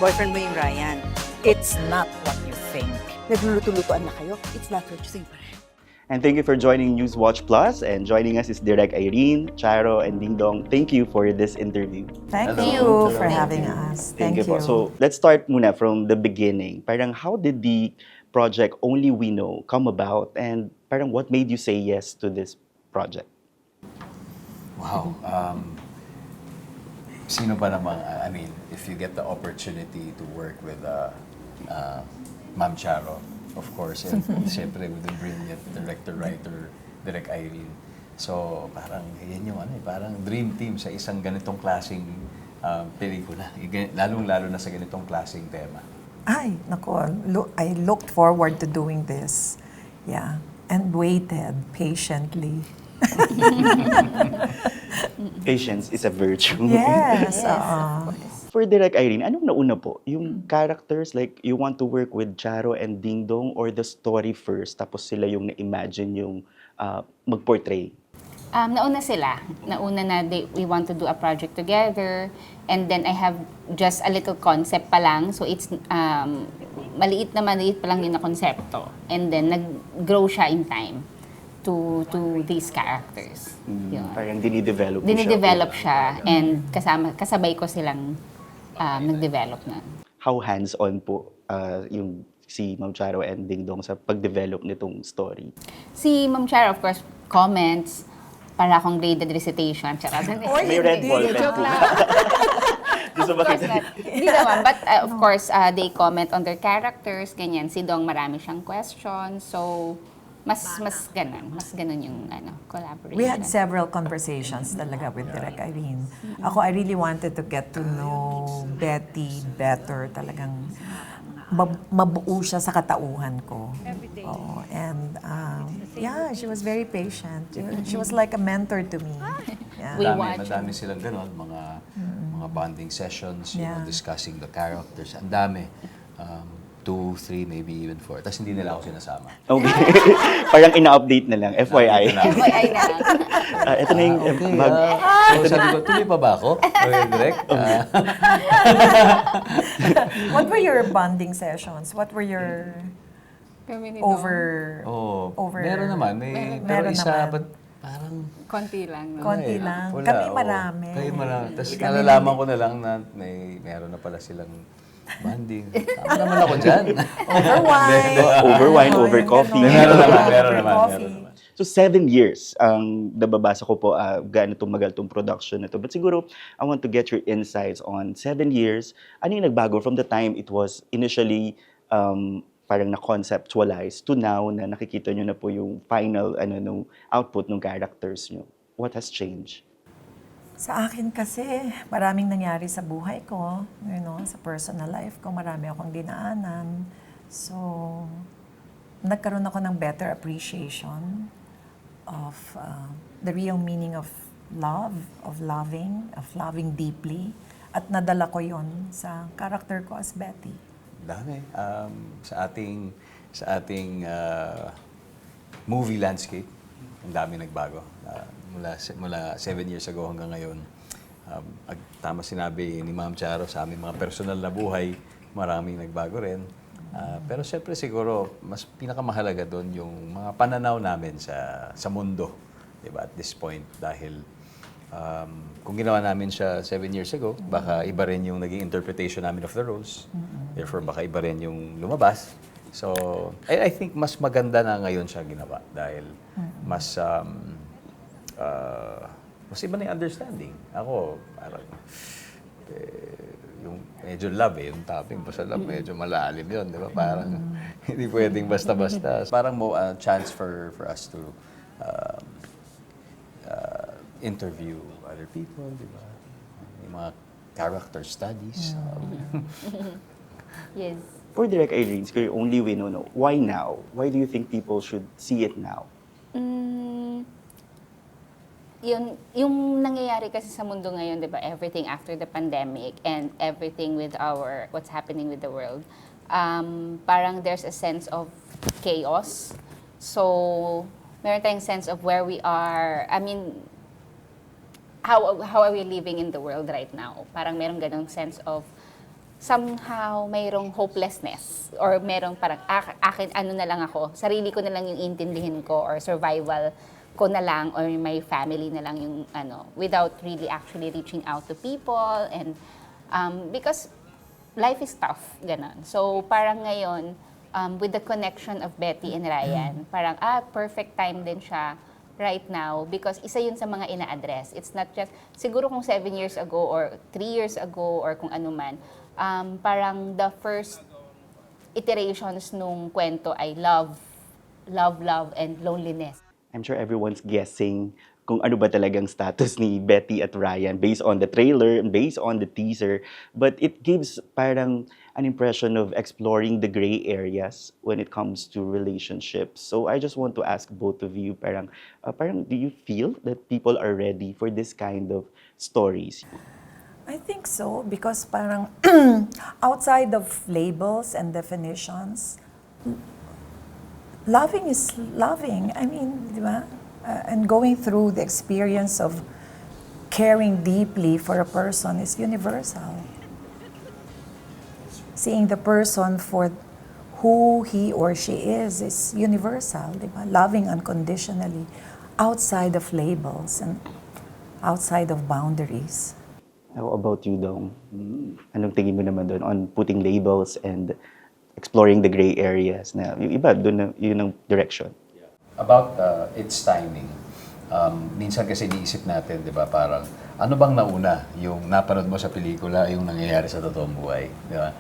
boyfriend mo yung Ryan. It's not what you think. Nagluluto-lutoan na kayo. It's not what you think. And thank you for joining NewsWatch Plus. And joining us is Direk Irene, Charo, and Dingdong. Thank you for this interview. Thank Hello. you for Hello. having us. Thank you. po. So let's start muna from the beginning. Parang how did the project Only We Know come about? And parang what made you say yes to this project? Wow. Sino ba namang, I mean, if you get the opportunity to work with Ma'am Charo, of course, and siyempre with the brilliant director-writer, Direk Irene. So, parang yan yung parang dream team sa isang ganitong klaseng pelikula. Lalong-lalo na sa ganitong klaseng tema. Ay, nako. I looked forward to doing this. Yeah. And waited patiently. Patience is a virtue. Yes. For Direk Irene, anong nauna po? Yung characters, like you want to work with Charo and Dingdong or the story first, tapos sila yung na-imagine yung mag-portray? Nauna sila. Nauna na we want to do a project together. And then I have just a little concept pa lang. So it's maliit pa lang yung na konsepto. And then nag-grow siya in time to these characters. Yun. Parang dinidevelop Dinidevelop siya. And kasabay ko silang nag-develop na. How hands-on po yung si Ma'am Charo and Dingdong sa pag-develop nitong story? Si Ma'am Charo, of course, comments, para akong graded recitation. May red ball pen po. Gusto ba kita? Hindi naman. But of course, they comment on their characters, ganyan. Si Dong, marami siyang questions. So, mas ganun yung collaboration. We had several conversations talaga with Direk Irene. Ako, I really wanted to get to know Betty better. Talagang mabuo siya sa katauhan ko. Oo. And yeah, she was very patient. She was like a mentor to me. Yeah. Madami silang ganon, mga bonding sessions, you know, discussing the characters. Ang dami. 2, 3, maybe even 4. Tapos hindi nila ako sinasama. Okay. Parang ina-update na lang, FYI. FYI na. Ito na yung bag. So sabi ko, tuloy pa ba ako? Direct? What were your bonding sessions? What were your over... Meron naman. Pero Meron isa, naman. but parang... Konti lang. Konti lang. Wala, Kami oo. marami. Kami marami. Tapos nalalaman ko na lang na meron na pala silang bonding. Tama naman ako dyan. Over wine. Over wine, over coffee. Meron Over naman. coffee. So 7 years ang nababasa ko po gaano tumagal tong production na to. But siguro I want to get your insights on 7 years. Ano yung nagbago from the time it was initially parang na-conceptualize to now na nakikita nyo na po yung final nung output ng characters nyo? What has changed? Sa akin kasi, maraming nangyari sa buhay ko, you know, sa personal life ko, marami akong dinaanan. So, nagkaroon ako ng better appreciation of the real meaning of love, of loving deeply. At nadala ko yon sa character ko as Betty. Dami. Sa ating movie landscape, ang dami nagbago. Mula 7 years ago hanggang ngayon, tama sinabi ni Ma'am Charo, sa aming mga personal na buhay, maraming nagbago rin. Pero siyempre siguro, mas pinakamahalaga doon yung mga pananaw namin sa mundo, diba, at this point. Dahil kung ginawa namin siya 7 years ago, baka iba rin yung naging interpretation namin of the roles. Therefore, baka iba rin yung lumabas. So, I think mas maganda na ngayon siya ginawa dahil mas iba na yung understanding. Ako, parang, yung medyo love yung topping pa sa love, medyo malalim yun, di ba? Parang, hindi pwedeng basta-basta. Parang chance for us to interview other people, di ba? Yung mga character studies. Yes. For Direk Irene, Only We Know, why now? Why do you think people should see it now? Yung nangyayari kasi sa mundo ngayon, 'di ba? Everything after the pandemic and everything with what's happening with the world. Parang there's a sense of chaos. So, meron tayong sense of where we are. I mean, how are we living in the world right now? Parang meron ganong sense of somehow mayroong hopelessness or merong parang akin ano na lang ako, sarili ko na lang yung intindihin ko or survival ko na lang or my family na lang yung without really actually reaching out to people and because life is tough, ganon. So parang ngayon, with the connection of Betty and Ryan, parang perfect time din siya right now because isa yun sa mga ina-address. It's not just, siguro kung 7 years ago or 3 years ago or kung ano man, parang the first iterations nung kwento ay love, and loneliness. I'm sure everyone's guessing kung ano ba talagang status ni Betty at Ryan based on the trailer and based on the teaser. But it gives parang an impression of exploring the gray areas when it comes to relationships. So I just want to ask both of you, parang do you feel that people are ready for this kind of stories? I think so, because parang outside of labels and definitions, loving is loving. I mean, di ba? And going through the experience of caring deeply for a person is universal. Seeing the person for who he or she is universal, di ba? Loving unconditionally, outside of labels and outside of boundaries. How about you, Dong? Anong tingin mo naman doon on putting labels and exploring the gray areas na yung iba, doon na, yun ang direction? About its timing, minsan kasi iniisip natin, di ba, parang ano bang nauna? Yung napanood mo sa pelikula, yung nangyayari sa totoong buhay. Di ba?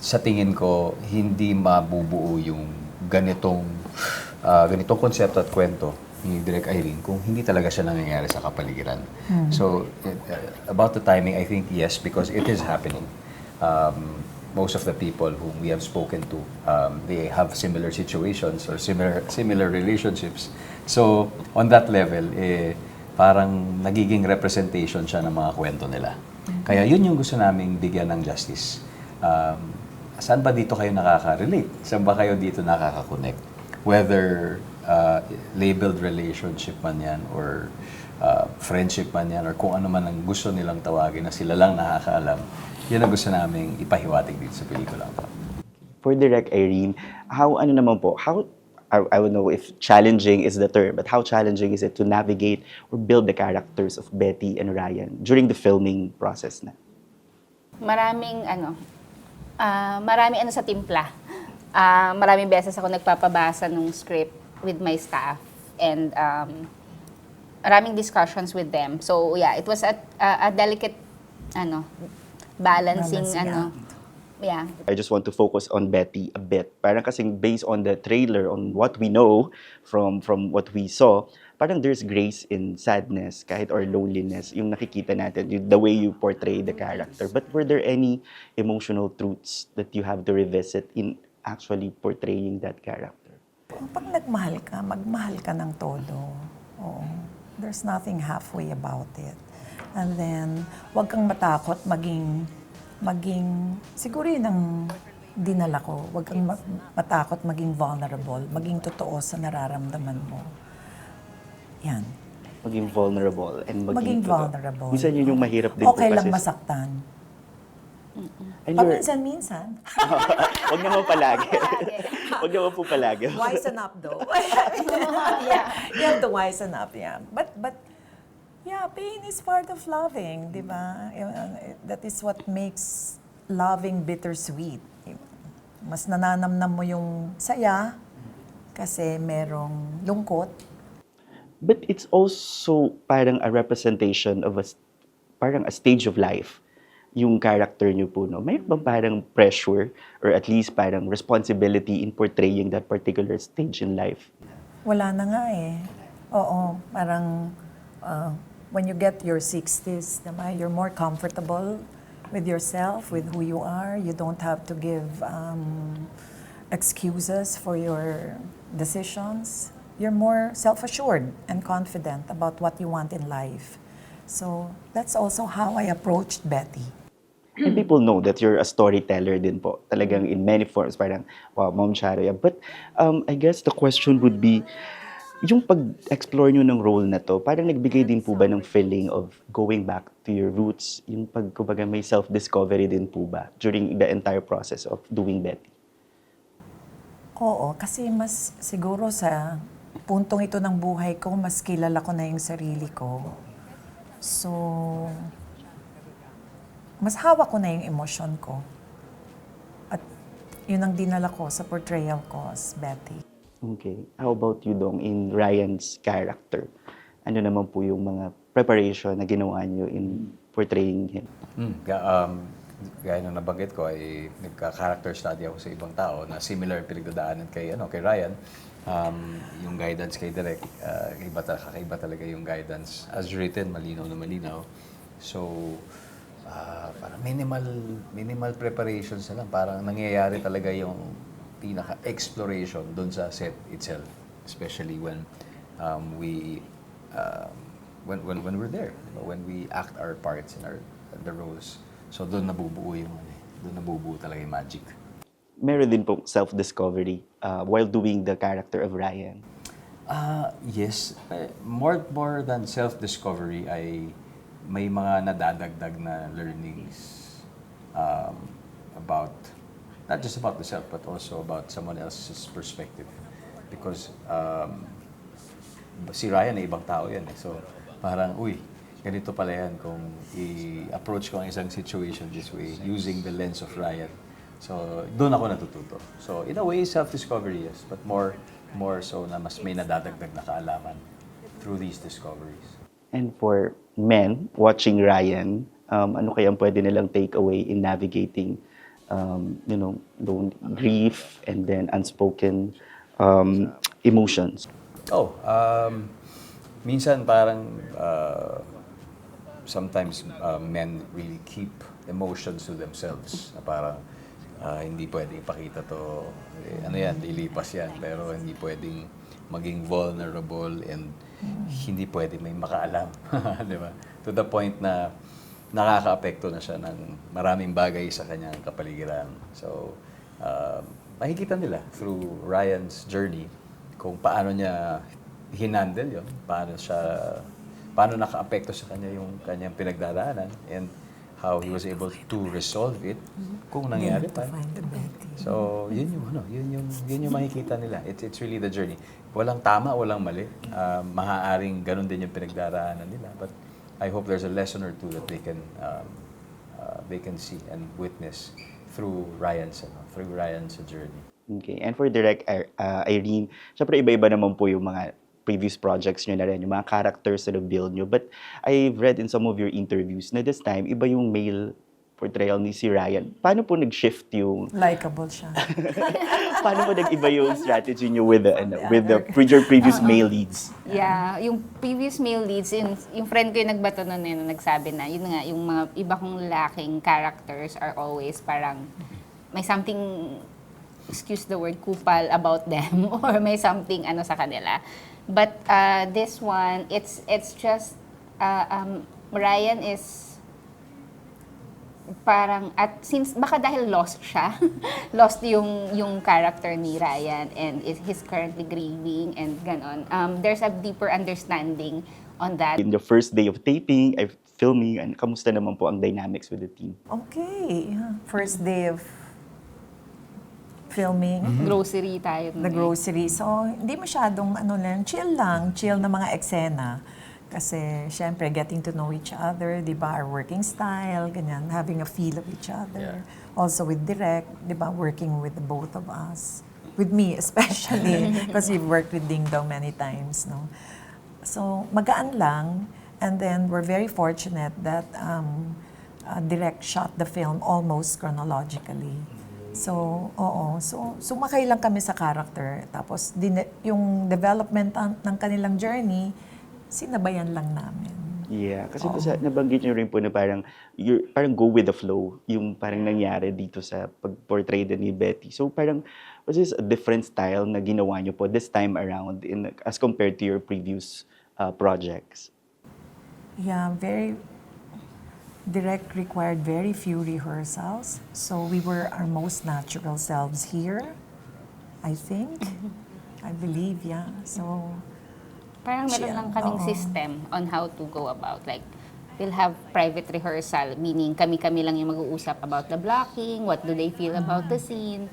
Sa tingin ko, hindi mabubuo yung ganitong konsepto at kwento ni Direk Irene kung hindi talaga siya nangyayari sa kapaligiran. So, about the timing, I think yes, because it is happening. Most of the people whom we have spoken to, they have similar situations or similar relationships. So, on that level, parang nagiging representation siya ng mga kwento nila. Kaya yun yung gusto naming bigyan ng justice. Saan ba dito kayo nakaka-relate? Saan ba kayo dito nakaka-connect? Whether labeled relationship man yan or friendship man yan or kung ano man ang gusto nilang tawagin na sila lang nakakaalam, yun ang gusto naming ipahiwatig dito sa pelikula. For Direct Irene, how I don't know if challenging is the term, but how challenging is it to navigate or build the characters of Betty and Ryan during the filming process na? Maraming sa timpla. Maraming beses ako nagpapabasa ng script with my staff and maraming discussions with them. So yeah, it was a delicate balancing yeah. I just want to focus on Betty a bit. Parang kasing based on the trailer, on what we know from what we saw, parang there's grace in sadness kahit or loneliness yung nakikita natin, the way you portray the character. But were there any emotional truths that you have to revisit in actually portraying that character? Pag nagmahal ka, magmahal ka ng todo. Oo. There's nothing halfway about it. And then, huwag kang matakot maging siguro yun ang dinala ko. Huwag kang matakot maging vulnerable, maging totoo sa nararamdaman mo. Yan. Maging vulnerable and maging vulnerable. Minsan yun yung mahirap din po okay kasi. lang masaktan. And you're- Paminsan-minsan. Huwag naman palagi. Huwag naman po palagi. Wisen up though. Yeah. You have to wisen up, yeah. But yeah, pain is part of loving, di ba? That is what makes loving bittersweet. Mas nananamnam mo yung saya kasi merong lungkot. But it's also parang a representation of parang a stage of life. Yung character niyo po, no? Mayroon bang parang pressure or at least parang responsibility in portraying that particular stage in life? Wala na nga eh. Oo, parang when you get your 60s, diba, you're more comfortable with yourself, with who you are. You don't have to give excuses for your decisions. You're more self-assured and confident about what you want in life. So that's also how I approached Betty. And people know that you're a storyteller din po. Talagang in many forms, parang, wow, Mom Charo. Yeah. But I guess the question would be, Yung pag-explore nyo ng role na to, parang nagbigay din po ba ng feeling of going back to your roots? Yung kumbaga may self-discovery din po ba during the entire process of doing Betty? Oo, kasi mas siguro sa puntong ito ng buhay ko, mas kilala ko na yung sarili ko. So, mas hawak ko na yung emosyon ko. At yun ang dinala ko sa portrayal ko as Betty. Okay. How about you, Dong, in Ryan's character? Ano naman po yung mga preparation na ginawa nyo in portraying him? Gaya ng nabanggit ko ay nagka-character study ako sa ibang tao na similar pinagdadaanan kay Ryan. Yung guidance kay Direk, kakaiba talaga yung guidance. As written, malinaw na malinaw. So, parang minimal preparations na lang. Parang nangyayari talaga yung pinaka-exploration doon sa set itself. Especially when when we're there, when we act our parts in the roles. So doon nabubuo talaga yung magic. Meron din pong self-discovery while doing the character of Ryan. Yes. More than self-discovery ay may mga nadadagdag na learnings about, not just about the self, but also about someone else's perspective. Because si Ryan ay ibang tao yan. So parang, ganito pala yan kung i-approach ko ang isang situation this way using the lens of Ryan. So, doon ako natututo. So, in a way, self-discovery, yes. But more so na mas may nadadagdag na kaalaman through these discoveries. And for men watching Ryan, ano kayang pwede nilang take away in navigating, grief and then unspoken emotions? Minsan parang sometimes men really keep emotions to themselves. Na parang hindi pwedeng ipakita to, lilipas yan. Pero hindi pwedeng maging vulnerable and hindi pwedeng may makaalam. Di ba? To the point na nakaka-apekto na siya ng maraming bagay sa kanyang kapaligiran. So, makikita nila through Ryan's journey kung paano niya hinandle yun, paano naka-apekto sa kanya yung kanyang pinagdadaanan and how he was able to resolve it kung nangyari pa. So, yun yung makikita nila. It's really the journey. Walang tama, walang mali. Maaaring ganun din yung pinagdaraanan nila. But I hope there's a lesson or two that they can see and witness through Ryan's journey. Okay. And for Direct Irene, syempre iba-iba naman po yung mga previous projects nyo na rin, yung mga characters na build nyo. But I've read in some of your interviews na this time, iba yung male portrayal ni si Ryan. Paano po nag-shift yung... Likeable siya. Paano po nag-iba yung strategy nyo with your previous male leads? Yeah, yung previous male leads, yung friend ko yung nagbato nun na nagsabi na, yun nga, yung mga iba kong lalaking characters are always parang may something, excuse the word, kupal about them or may something sa kanila. But this one, it's just, Ryan is parang, since baka dahil lost siya, lost yung character ni Ryan and he's currently grieving and ganon. There's a deeper understanding on that. In the first day of taping, filming, and kamusta naman po ang dynamics with the team? Okay. First day of filming. Grocery tayo. The grocery. So, hindi masyadong chill na mga eksena. Kasi, syempre, getting to know each other, di ba, our working style, ganyan, having a feel of each other. Yeah. Also with Direk, di ba, working with the both of us. With me, especially, because we've worked with Dingdong many times, no? So, magaan lang. And then, we're very fortunate that Direk shot the film almost chronologically. So, oo. So, sumakay lang kami sa character. Tapos, yung development ng kanilang journey, sinabayan lang namin. Yeah, kasi po nabanggit niyo rin po na parang go with the flow, yung parang nangyari dito sa pag-portray din ni Betty. So parang, was this a different style na ginawa niyo po this time around as compared to your previous projects? Yeah, Direct required very few rehearsals. So we were our most natural selves here, I think. I believe, yeah. So Parang meron siya. lang kaming Oo. system on how to go about. Like, we'll have private rehearsal, meaning kami-kami lang yung mag-uusap about the blocking, what do they feel about the scene,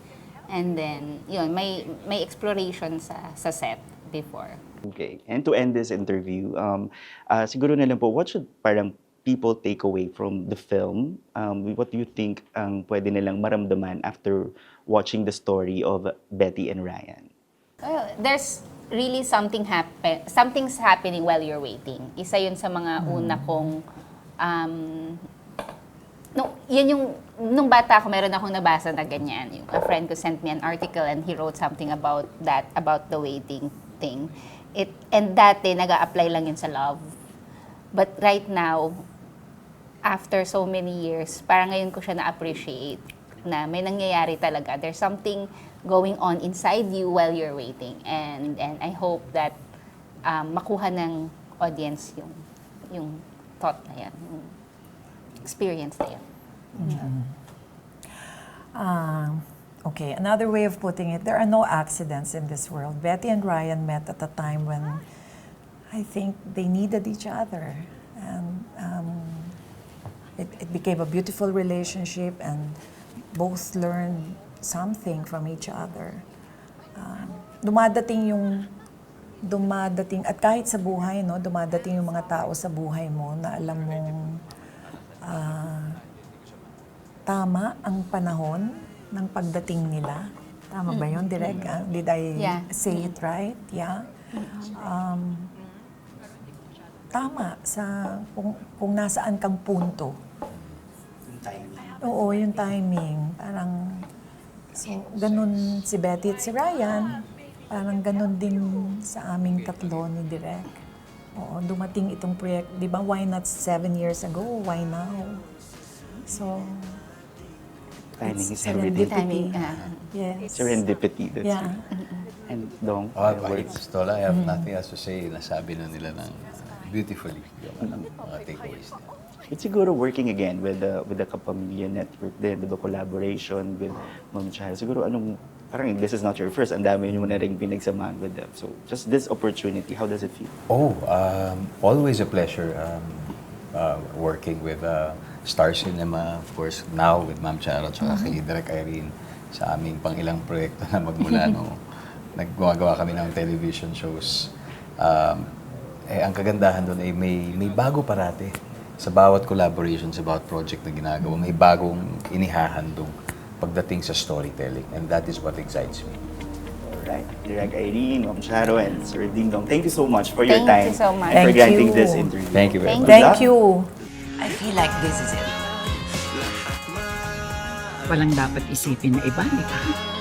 and then, yun, may exploration sa set before. Okay. And to end this interview, siguro na lang po, what should parang people take away from the film? What do you think ang pwede nilang maramdaman after watching the story of Betty and Ryan? Well, there's really something's happening while you're waiting. Isa yun sa mga una kong yan yung nung bata ako meron akong nabasa na ganyan. Yung a friend ko sent me an article and he wrote something about that, about the waiting thing. And dati nag-a-apply lang yun sa love. But right now, after so many years, parang ngayon ko siya na-appreciate na may nangyayari talaga. There's something going on inside you while you're waiting. And I hope that makuha ng audience yung thought na yan, yung experience na yan. Okay, another way of putting it, there are no accidents in this world. Betty and Ryan met at a time when I think they needed each other. And it became a beautiful relationship and both learned something from each other. Dumadating, at kahit sa buhay, no, dumadating yung mga tao sa buhay mo na alam mong tama ang panahon ng pagdating nila. Tama ba yun, Direk? Did I say it right? Yeah. Tama sa kung nasaan kang punto. Oo, yung timing. Parang, so, ganun si Betty at si Ryan. Parang ganun din sa aming tatlo ni Direk. Oo, dumating itong project. Di ba, why not 7 years ago? Why now? So, Timing it's is everything. Timing, Yes. Serendipity. That's Yeah. it. And Dong, Words. Tola, I have nothing else to say. Nasabi na nila ng beautifully yung mga takeaways nila. It's siguro working again with the Kapamilya Network din, the collaboration with Ma'am Charo. Siguro parang this is not your first, ang dami nyo na rin pinagsamahan with them. So just this opportunity, how does it feel? Always a pleasure working with Star Cinema, of course, now with Ma'am Charo at kay Direk Irene sa aming pang-ilang proyekto na magmula nung naggagawa kami ng television shows. Ang kagandahan doon ay may bago parati. Sa bawat collaboration, sa bawat project na ginagawa, may bagong inihahandong pagdating sa storytelling. And that is what excites me. Alright, Direk Irene, Ma'am Charo, and Sir Dingdong, thank you so much for your time. Thank you so much. And for Thank granting you. this interview. Thank you very much. Thank you. I feel like this is it. Walang dapat isipin na iba, di ba?